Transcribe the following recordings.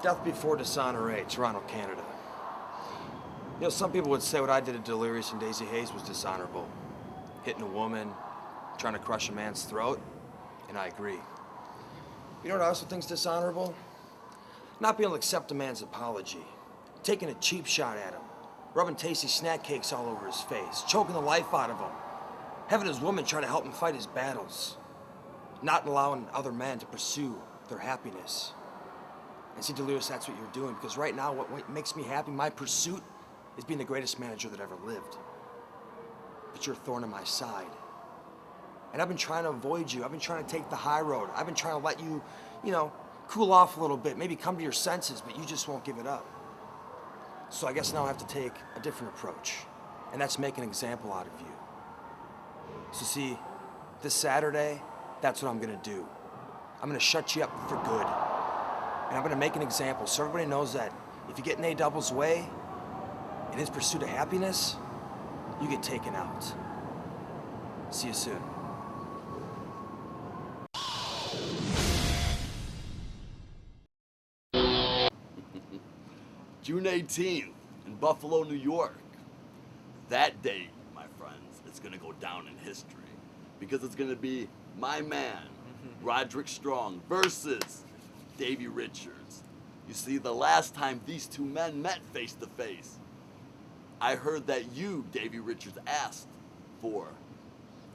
Death Before Dishonor, Toronto, Canada. You know, some people would say what I did at Delirious and Daisy Hayes was dishonorable. Hitting a woman, trying to crush a man's throat, and I agree. You know what I also think's dishonorable? Not being able to accept a man's apology. Taking a cheap shot at him. Rubbing tasty snack cakes all over his face. Choking the life out of him. Having his woman try to help him fight his battles. Not allowing other men to pursue their happiness. And see, Delirious, that's what you're doing, because right now what makes me happy, my pursuit, is being the greatest manager that ever lived. But you're a thorn in my side. And I've been trying to avoid you. I've been trying to take the high road. I've been trying to let you, cool off a little bit, maybe come to your senses, but you just won't give it up. So I guess now I have to take a different approach, and that's make an example out of you. So see, this Saturday, that's what I'm gonna do. I'm gonna shut you up for good. And I'm gonna make an example so everybody knows that if you get in A-Double's way, in his pursuit of happiness, you get taken out. See you soon. June 18th in Buffalo, New York. That date, my friends, is gonna go down in history because it's gonna be my man, Roderick Strong versus Davey Richards. You see, the last time these two men met face to face, I heard that you, Davey Richards, asked for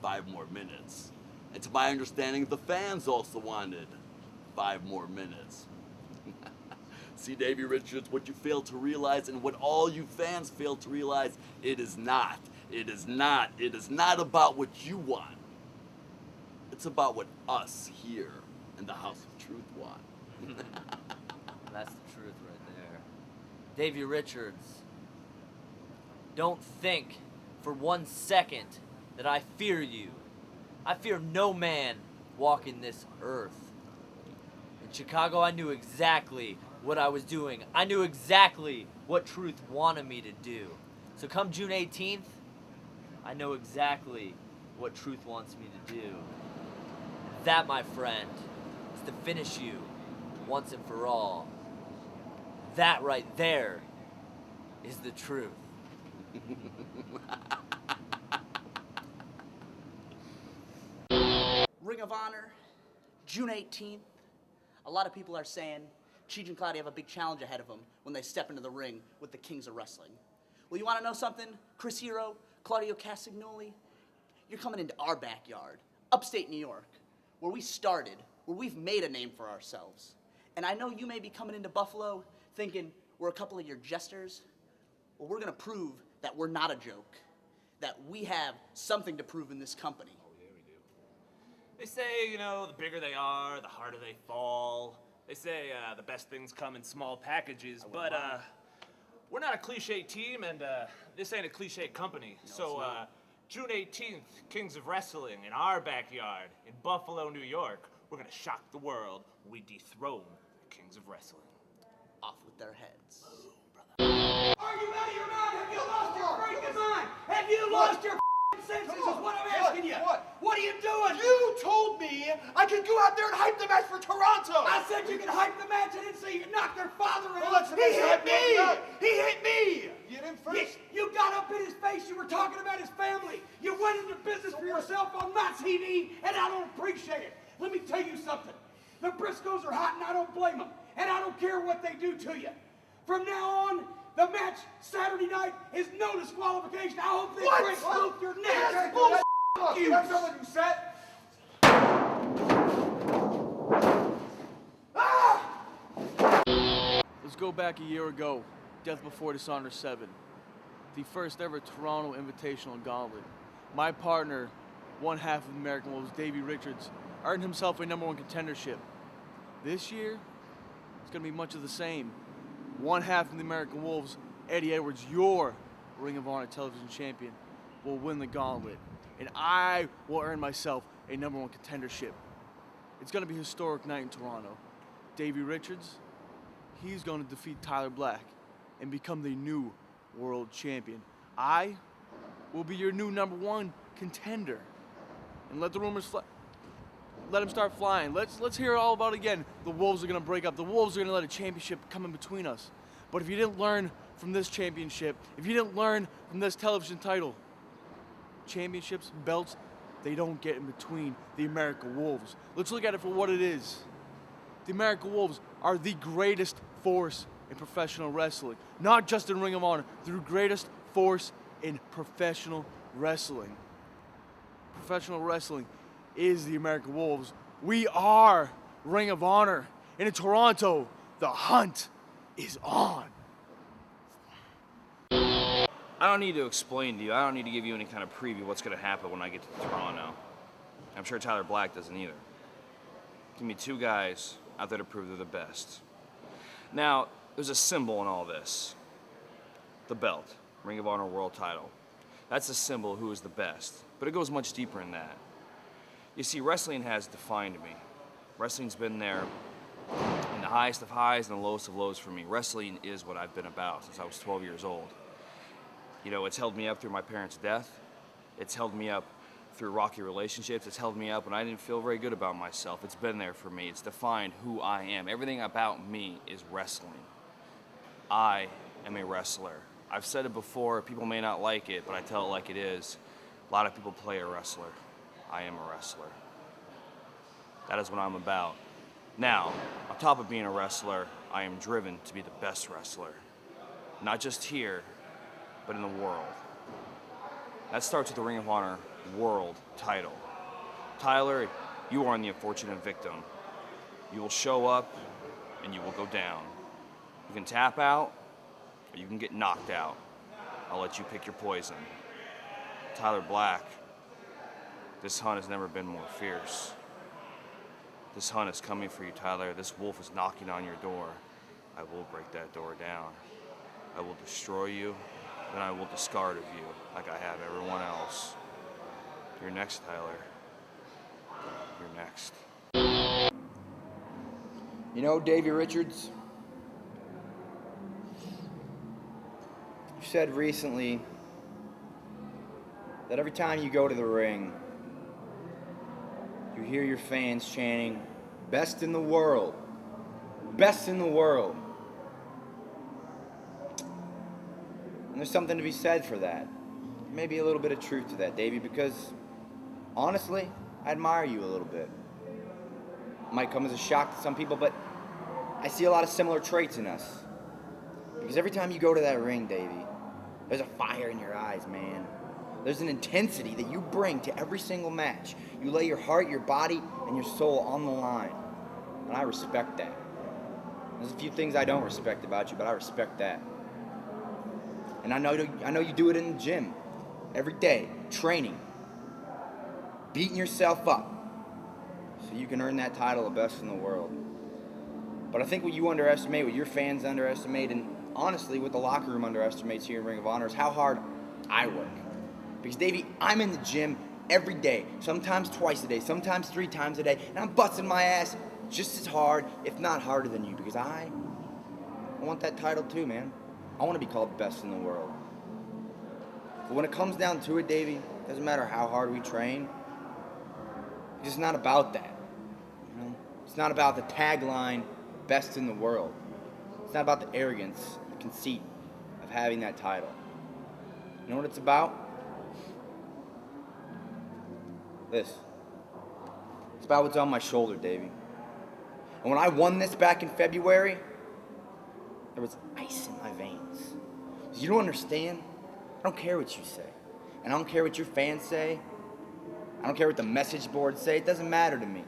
5 more minutes. And to my understanding, the fans also wanted 5 more minutes. See, Davey Richards, what you fail to realize and what all you fans fail to realize, it is not about what you want. It's about what us here in the House of Truth want. That's the truth right there. Davey Richards, don't think for 1 second that I fear you. I fear no man walking this earth. In Chicago, I knew exactly what I was doing. I knew exactly what Truth wanted me to do. So come June 18th, I know exactly what Truth wants me to do. That, my friend, is to finish you once and for all. That right there is the truth. Ring of Honor, June 18th. A lot of people are saying Cheech and Claudia have a big challenge ahead of them when they step into the ring with the Kings of Wrestling. Well, you want to know something? Chris Hero, Claudio Castagnoli, you're coming into our backyard, upstate New York, where we started, where we've made a name for ourselves. And I know you may be coming into Buffalo thinking we're a couple of your jesters. Well, we're going to prove that we're not a joke, that we have something to prove in this company. Oh, yeah, we do. They say, the bigger they are, the harder they fall. They say the best things come in small packages, but we're not a cliche team, and this ain't a cliche company. No, so June 18th, Kings of Wrestling in our backyard in Buffalo, New York. We're gonna shock the world when we dethrone the Kings of Wrestling. Off with their heads. Boom, brother. Are you out of your mind? Have you lost your freaking mind? Have you lost your senses is what I'm asking you. What are you doing? You told me I could go out there and hype the match for Toronto. I said you could hype the match. I didn't say you could knock their father out. Well, He hit me. He hit me. You didn't first. You got up in his face. You were talking about his family. You went into business for yourself on my TV, and I don't appreciate it. Let me tell you something. The Briscoes are hot, and I don't blame them. And I don't care what they do to you. From now on, the match Saturday night is no disqualification. I hope they break both your necks. That's bullshit. You. That's not what you said. Let's go back a year ago, Death Before Dishonor 7, the first ever Toronto Invitational Gauntlet. My partner, one half of the American Wolves, Davey Richards, earned himself a #1 contendership. This year, it's going to be much of the same. One half of the American Wolves, Eddie Edwards, your Ring of Honor television champion, will win the gauntlet. And I will earn myself a #1 contendership. It's going to be a historic night in Toronto. Davey Richards, he's going to defeat Tyler Black and become the new world champion. I will be your new #1 contender. And let the rumors fly. let him start flying. Let's hear it all about it again. The Wolves are gonna break up. The Wolves are gonna let a championship come in between us. But if you didn't learn from this championship, if you didn't learn from this television title, championships, belts, they don't get in between the American Wolves. Let's look at it for what it is. The American Wolves are the greatest force in professional wrestling. Not just in Ring of Honor, the greatest force in professional wrestling. Professional wrestling is the American Wolves. We are Ring of Honor. And in Toronto, the hunt is on. I don't need to explain to you. I don't need to give you any kind of preview of what's going to happen when I get to Toronto. I'm sure Tyler Black doesn't either. Give me two guys out there to prove they're the best. Now, there's a symbol in all this. The belt. Ring of Honor World Title. That's a symbol of who is the best. But it goes much deeper than that. You see, wrestling has defined me. Wrestling's been there in the highest of highs and the lowest of lows for me. Wrestling is what I've been about since I was 12 years old. You know, it's held me up through my parents' death. It's held me up through rocky relationships. It's held me up when I didn't feel very good about myself. It's been there for me. It's defined who I am. Everything about me is wrestling. I am a wrestler. I've said it before. People may not like it, but I tell it like it is. A lot of people play a wrestler. I am a wrestler. That is what I'm about. Now, on top of being a wrestler, I am driven to be the best wrestler. Not just here, but in the world. That starts with the Ring of Honor World Title. Tyler, you are the unfortunate victim. You will show up and you will go down. You can tap out or you can get knocked out. I'll let you pick your poison. Tyler Black, this hunt has never been more fierce. This hunt is coming for you, Tyler. This wolf is knocking on your door. I will break that door down. I will destroy you, then I will discard of you like I have everyone else. You're next, Tyler. You're next. You know, Davey Richards, you said recently that every time you go to the ring, you hear your fans chanting, "Best in the world, best in the world." And there's something to be said for that. Maybe a little bit of truth to that, Davey, because honestly, I admire you a little bit. It might come as a shock to some people, but I see a lot of similar traits in us. Because every time you go to that ring, Davey, there's a fire in your eyes, man. There's an intensity that you bring to every single match. You lay your heart, your body, and your soul on the line. And I respect that. There's a few things I don't respect about you, but I respect that. And I know you do it in the gym. Every day, training. Beating yourself up. So you can earn that title of best in the world. But I think what you underestimate, what your fans underestimate, and honestly what the locker room underestimates here in Ring of Honor is how hard I work. Because, Davey, I'm in the gym every day, sometimes twice a day, sometimes 3 times a day, and I'm busting my ass just as hard, if not harder than you, because I want that title too, man. I want to be called the best in the world. But when it comes down to it, Davey, it doesn't matter how hard we train, because it's not about that. You know? It's not about the tagline, best in the world. It's not about the arrogance, the conceit of having that title. You know what it's about? This. It's about what's on my shoulder, Davey. And when I won this back in February, there was ice in my veins. You don't understand? I don't care what you say. And I don't care what your fans say. I don't care what the message boards say. It doesn't matter to me.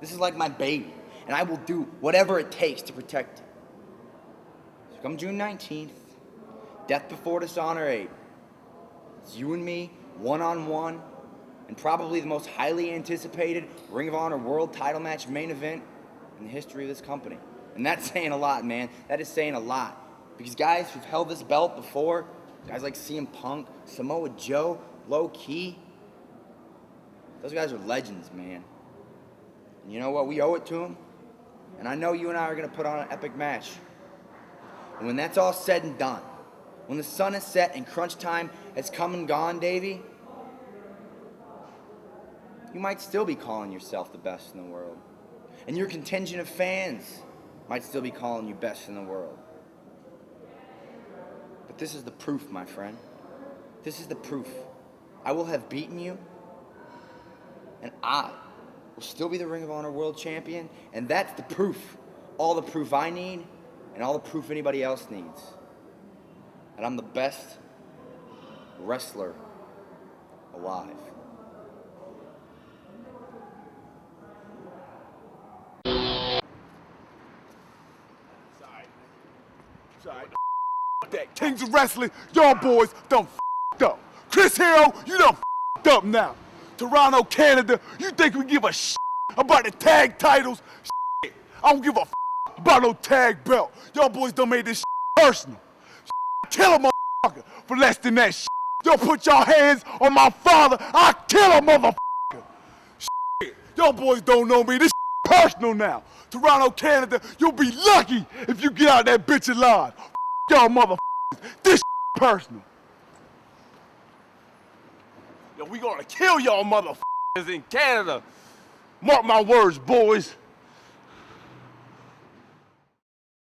This is like my baby. And I will do whatever it takes to protect it. So come June 19th, Death Before Dishonor 8. It's you and me, one-on-one, and probably the most highly anticipated Ring of Honor World Title match main event in the history of this company. And that's saying a lot, man. That is saying a lot. Because guys who've held this belt before, guys like CM Punk, Samoa Joe, Low Key, those guys are legends, man. And you know what? We owe it to them. And I know you and I are going to put on an epic match. And when that's all said and done, when the sun is set and crunch time has come and gone, Davey, you might still be calling yourself the best in the world. And your contingent of fans might still be calling you best in the world. But this is the proof, my friend. This is the proof. I will have beaten you, and I will still be the Ring of Honor World Champion, and that's the proof. All the proof I need, and all the proof anybody else needs. And I'm the best wrestler alive. Sorry. That Kings of Wrestling, y'all boys done f***ed up. Chris Hero, you done f***ed up now. Toronto, Canada, you think we give a shit about the tag titles? Shit. I don't give a f*** about no tag belt. Y'all boys done made this shit personal. Shit. Kill a motherfucker for less than that shit. Y'all put y'all hands on my father, I'll kill a motherfucker. Shit. Y'all boys don't know me, this shit personal now. Toronto, Canada, you'll be lucky if you get out that bitch alive. Y'all motherfuckers, this personal. Yo, we gonna kill y'all motherfuckers in Canada. Mark my words, boys.